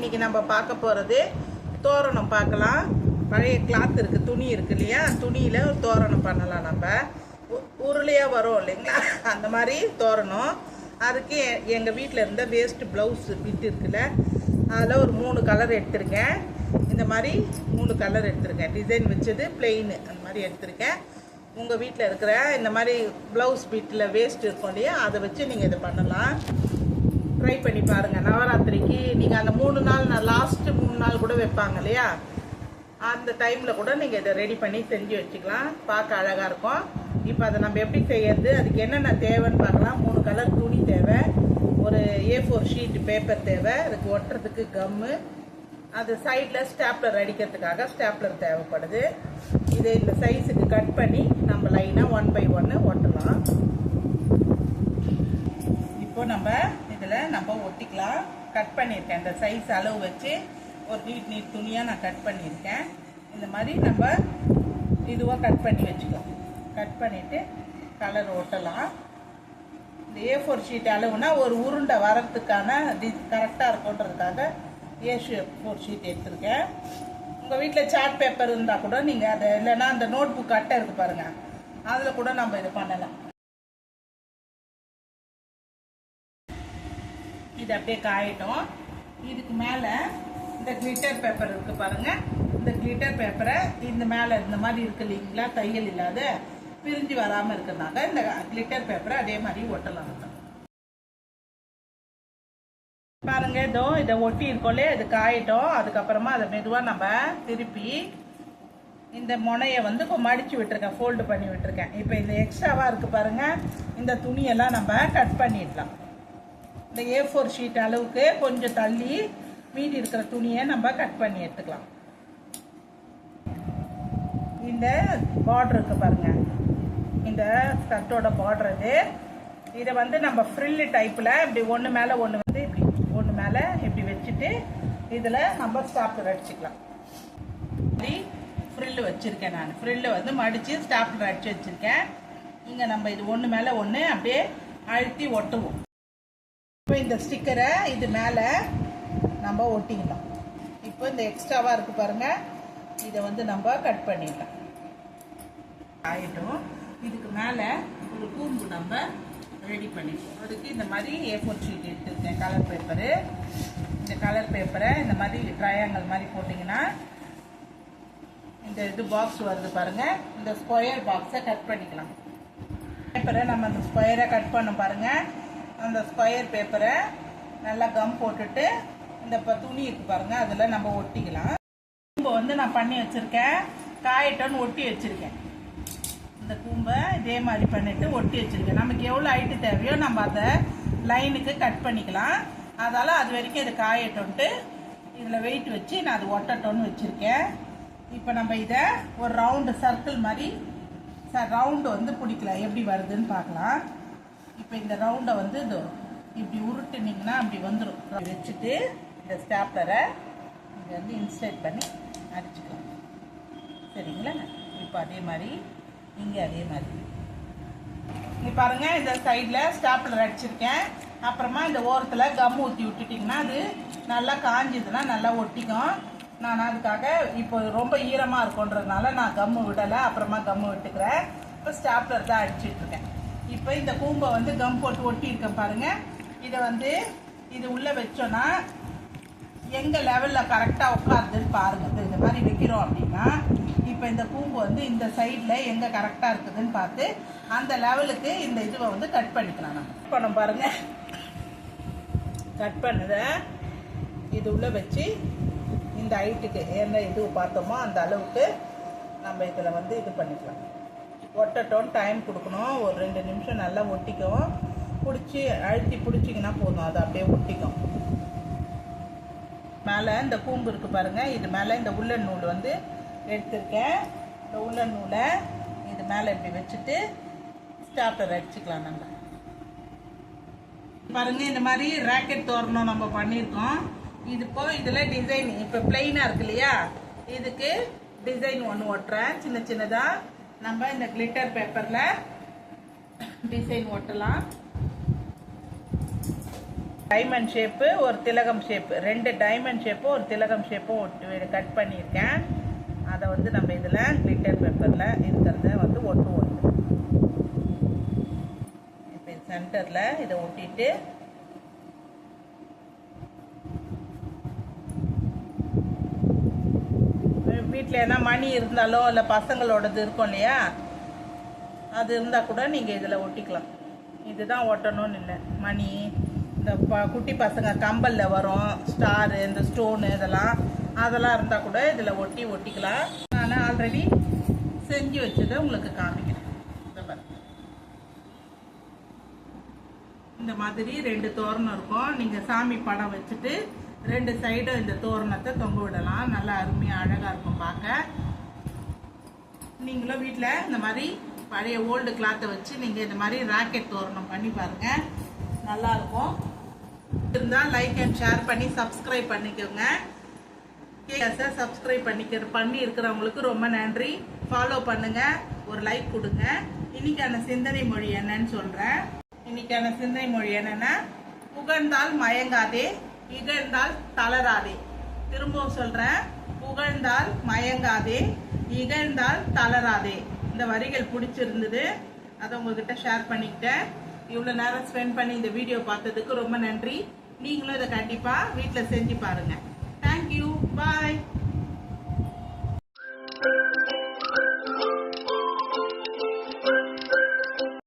இன்னைக்கு நம்ம பார்க்க போகிறது தோரணம் பார்க்கலாம். பழைய கிளாத் இருக்குது, துணி இருக்கு இல்லையா, துணியில் தோரணம் பண்ணலாம். நம்ம உருளையாக வரும் இல்லைங்களா, அந்த மாதிரி தோரணம். அதுக்கு எங்கள் வீட்டில் இருந்த வேஸ்ட் ப்ளவுஸ் பிட் இருக்குல்ல, அதில் ஒரு 3 கலர் எடுத்திருக்கேன். இந்த மாதிரி 3 கலர் எடுத்திருக்கேன். டிசைன் வச்சது பிளெயின் அந்த மாதிரி எடுத்திருக்கேன். உங்கள் வீட்டில் இருக்கிற இந்த மாதிரி ப்ளவுஸ் பிட்டில் வேஸ்ட் இருக்கும் இல்லையா, அதை வச்சு நீங்கள் இதை பண்ணலாம். ட்ரை பண்ணி பாருங்கள். நவராத்திரிக்கு நீங்கள் அந்த 3 நாள் லாஸ்ட்டு 3 நாள் கூட வைப்பாங்க இல்லையா, அந்த டைமில் கூட நீங்கள் இதை ரெடி பண்ணி செஞ்சு வச்சுக்கலாம். பார்க்க அழகாக இருக்கும். இப்போ அதை நம்ம எப்படி செய்யறது, அதுக்கு என்னென்ன தேவைன்னு பார்க்கலாம். 3 கலர் துணி தேவை, ஒரு A4 ஷீட் பேப்பர் தேவை, அதுக்கு ஒட்டுறதுக்கு கம்மு, அது சைடில் ஸ்டாப்லர் அடிக்கிறதுக்காக ஸ்டாப்லர் தேவைப்படுது. இதை இந்த சைஸுக்கு கட் பண்ணி நம்ம லைனாக 1 by 1 ஒட்டலாம். இப்போ நம்ம இதில் நம்ம ஒட்டிக்கலாம். கட் பண்ணியிருக்கேன், இந்த சைஸ் அளவு வச்சு ஒரு நீட் துணியாக நான் கட் பண்ணியிருக்கேன். இந்த மாதிரி நம்ம இதுவாக கட் பண்ணி வச்சுக்கலாம். கட் பண்ணிவிட்டு கலர் ஒட்டலாம். இந்த A4 ஷீட் அளவுனா ஒரு உருண்டை வரத்துக்கான கரெக்டாக இருக்குன்றதுக்காக A4 ஷீட் எடுத்துருக்கேன். உங்கள் வீட்டில் சார்ட் பேப்பர் இருந்தால் கூட நீங்கள் அதை, இல்லைன்னா அந்த நோட் புக் அட்டை இருக்குது பாருங்கள், அதில் கூட நம்ம இது பண்ணலாம். இது அப்படியே காயட்டும். இதுக்கு மேலே இந்த கிளிட்டர் பேப்பர் இருக்குது பாருங்கள், இந்த கிளிட்டர் பேப்பரை இந்த மேலே இந்த மாதிரி இருக்கு இல்லைங்களா, தையல் இல்லாத பிரிஞ்சு வராமல் இருக்கிறதுனால இந்த கிளிட்டர் பேப்பரை அதே மாதிரி ஒட்டலாம். பாருங்க, இதோ இதை ஒட்டி இருக்கோலே, இது காயட்டும். அதுக்கப்புறமா அதை மெதுவாக நம்ம திருப்பி இந்த முனையை வந்து இப்போ மடித்து விட்டுருக்கேன், ஃபோல்டு பண்ணி விட்டுருக்கேன். இப்போ இந்த எக்ஸ்ட்ராவாக இருக்குது பாருங்கள், இந்த துணியெல்லாம் நம்ம கட் பண்ணிடலாம். இந்த A4 ஷீட் அளவுக்கு கொஞ்சம் தள்ளி மீதி இருக்கிற துணியை நம்ம கட் பண்ணி எடுத்துக்கலாம். இந்த பார்டர் இருக்கு பாருங்க, இந்த ஸ்கர்ட்டோட பார்டர் இது. இதை வந்து நம்ம ஃப்ரில் டைப்பில் இப்படி ஒன்று மேலே ஒன்று வந்து இப்படி ஒன்று மேலே இப்படி வச்சுட்டு இதில் நம்ம ஸ்டாப்லர் அடிச்சுக்கலாம். இப்படி ஃப்ரில் வச்சுருக்கேன் நான். ஃப்ரில்லை வந்து மடித்து ஸ்டாப்லர் அடித்து வச்சுருக்கேன். இங்கே நம்ம இது ஒன்று மேலே ஒன்று அப்படியே அழுத்தி ஒட்டுவோம். இப்போ இந்த ஸ்டிக்கரை இது மேலே நம்ம ஒட்டிக்கலாம். இப்போ இந்த எக்ஸ்ட்ராவாக இருக்குது பாருங்கள், இதை வந்து நம்ம கட் பண்ணிடலாம். ஆகிட்டோம். இதுக்கு மேலே ஒரு கூம்பு நம்ம ரெடி பண்ணிப்போம். அதுக்கு இந்த மாதிரி A4 ஷீட் எடுத்துருக்கேன், கலர் பேப்பரு. இந்த கலர் பேப்பரை இந்த மாதிரி ட்ரையாங்கிள் மாதிரி போட்டிங்கன்னா இந்த இது பாக்ஸ் வருது பாருங்கள், இந்த ஸ்கொயர் பாக்ஸை கட் பண்ணிக்கலாம். பேப்பரை நம்ம அந்த ஸ்கொயரை கட் பண்ண பாருங்கள். அந்த ஸ்கொயர் பேப்பரை நல்லா கம் போட்டுட்டு இந்த துணி இருக்கு பாருங்கள், அதில் நம்ம ஒட்டிக்கலாம். கூம்பை வந்து நான் பண்ணி வச்சுருக்கேன், காயட்டோன்னு ஒட்டி வச்சுருக்கேன். இந்த கூம்பை இதே மாதிரி பண்ணிவிட்டு ஒட்டி வச்சுருக்கேன். நமக்கு எவ்வளோ ஹைட்டு தேவையோ நம்ம அதை லைனுக்கு கட் பண்ணிக்கலாம். அதால் அது வரைக்கும் இது காயட்டோன்ட்டு இதில் வெயிட் வச்சு நான் அது ஒட்டட்டோன்னு வச்சுருக்கேன். இப்போ நம்ம இதை ஒரு ரவுண்டு சர்க்கிள் மாதிரி ரவுண்டு வந்து பிடிக்கலாம், எப்படி வருதுன்னு பார்க்கலாம். இப்போ இந்த ரவுண்டை வந்து இது இப்படி உருட்டுனீங்கன்னா அப்படி வந்துடும். வச்சுட்டு இந்த ஸ்டாப்லரை இங்கே வந்து இன்ஸ்டேட் பண்ணி அடிச்சுக்கலாம். சரிங்களா? இப்போ அதே மாதிரி இங்கே அதே மாதிரி இங்கே பாருங்கள், இந்த சைடில் ஸ்டாப்லர் அடிச்சிருக்கேன். அப்புறமா இந்த ஓரத்தில் கம் ஊற்றி விட்டுட்டிங்கன்னா அது நல்லா காஞ்சிதுன்னா நல்லா ஒட்டிக்கும். நான் அதுக்காக இப்போ ரொம்ப ஈரமாக இருக்குன்றதுனால நான் கம்மு விடலை, அப்புறமா கம்மு விட்டுக்கிறேன். இப்போ ஸ்டாப்லர் தான் அடிச்சிட்ருக்கேன். இப்போ இந்த கூம்பை வந்து கம் போட்டு ஒட்டி இருக்கேன் பாருங்கள். இதை வந்து இது உள்ளே வச்சோன்னா எங்கே லெவலில் கரெக்டாக உட்காருதுன்னு பாருங்கள். இந்த மாதிரி வைக்கிறோம் அப்படின்னா இப்போ இந்த கூம்பு வந்து இந்த சைடில் எங்கே கரெக்டாக இருக்குதுன்னு பார்த்து அந்த லெவலுக்கு இந்த இதுவை வந்து கட் பண்ணிக்கலாம். நம்ம கட் பண்ண பாருங்கள், கட் பண்ணதை இது உள்ளே வச்சு இந்த ஹைட்டுக்கு என்ன இது பார்த்தோமோ அந்த அளவுக்கு நம்ம இதில் வந்து இது பண்ணிக்கலாம். ஒட்டட்டும், டைம் கொடுக்கணும். ஒரு 2 நிமிஷம் நல்லா ஒட்டிக்கும். பிடிச்சி அழுத்தி பிடிச்சிங்கன்னா போதும், அது அப்படியே ஒட்டிக்கும். மேலே இந்த கூம்பு இருக்குது பாருங்கள், இது மேலே இந்த உள்ளன் நூல் வந்து எடுத்துருக்கேன். இந்த உள்ளன் நூலை இது மேலே இப்படி வச்சுட்டு ஸ்டாப்லர் அடிச்சுக்கலாம். நம்ம பாருங்கள், இந்த மாதிரி ராக்கெட் தோரணம் நம்ம பண்ணியிருக்கோம். இது இப்போ இதில் டிசைன் இப்போ பிளெயினாக இருக்கு இல்லையா, இதுக்கு டிசைன் ஒன்று ஒட்டுறேன் சின்ன சின்னதாக. நம்ம இந்த கிளிட்டர் பேப்பரில் டிசைன் ஒட்டலாம். டைமண்ட் ஷேப்பு ஒரு திலகம் ஷேப்பு, 2 டைமண்ட் ஷேப்பும் ஒரு திலகம் ஷேப்பும் கட் பண்ணியிருக்கேன். அதை வந்து நம்ம இதில் கிளிட்டர் பேப்பரில் இருக்கிறத வந்து ஒட்டுவோம். இப்போ சென்டரில் இதை ஒட்டிட்டு வீட்டில் என்ன மணி இருந்தாலோ இல்லை பசங்களோடது இருக்கும் இல்லையா, அது இருந்தால் கூட நீங்கள் இதில் ஒட்டிக்கலாம். இதுதான் ஒட்டணும்னு இல்லை, மணி இந்த குட்டி பசங்க கம்பலில் வரும் ஸ்டாரு, இந்த ஸ்டோனு அதெல்லாம் இருந்தால் கூட இதில் ஒட்டிக்கலாம். நான் ஆல்ரெடி செஞ்சு வச்சதை உங்களுக்கு காமிக்கிறேன். இந்த மாதிரி 2 தோரணம் இருக்கும். நீங்கள் சாமி படம் வச்சுட்டு 2 சைடும் இந்த தோரணத்தை தொங்க விடலாம். நல்லா அருமையாக அழகாக இருக்கும் பார்க்க. நீங்களும் வீட்டில் இந்த மாதிரி பழைய ஓல்டு கிளாத்தை வச்சு நீங்கள் இந்த மாதிரி ராக்கெட் தோரணம் பண்ணி பாருங்கள், நல்லாயிருக்கும். இருந்தால் லைக் அண்ட் ஷேர் பண்ணி சப்ஸ்கிரைப் பண்ணிக்கோங்க. சப்ஸ்கிரைப் பண்ணி இருக்கிறவங்களுக்கு ரொம்ப நன்றி. ஃபாலோ பண்ணுங்கள், ஒரு லைக் கொடுங்க. இன்னைக்கான சிந்தனை மொழி என்னன்னு சொல்கிறேன். இன்னைக்கான சிந்தனை மொழி என்னன்னா, புகழ்ந்தால் மயங்காதே, இகழ்ந்தால் தளராதே. திரும்பவும் சொல்றேன், புகழ்ந்தால் மயங்காதே, இகழ்ந்தால் தளராதே. இந்த வரிகள் பிடிச்சிருந்தது, அதை உங்ககிட்ட ஷேர் பண்ணிக்கிட்டேன். இவ்வளோ நேரம் ஸ்பெண்ட் பண்ணி இந்த வீடியோ பார்த்ததுக்கு ரொம்ப நன்றி. நீங்களும் இதை கண்டிப்பாக வீட்டில் செஞ்சு பாருங்க. தேங்க்யூ, பாய்.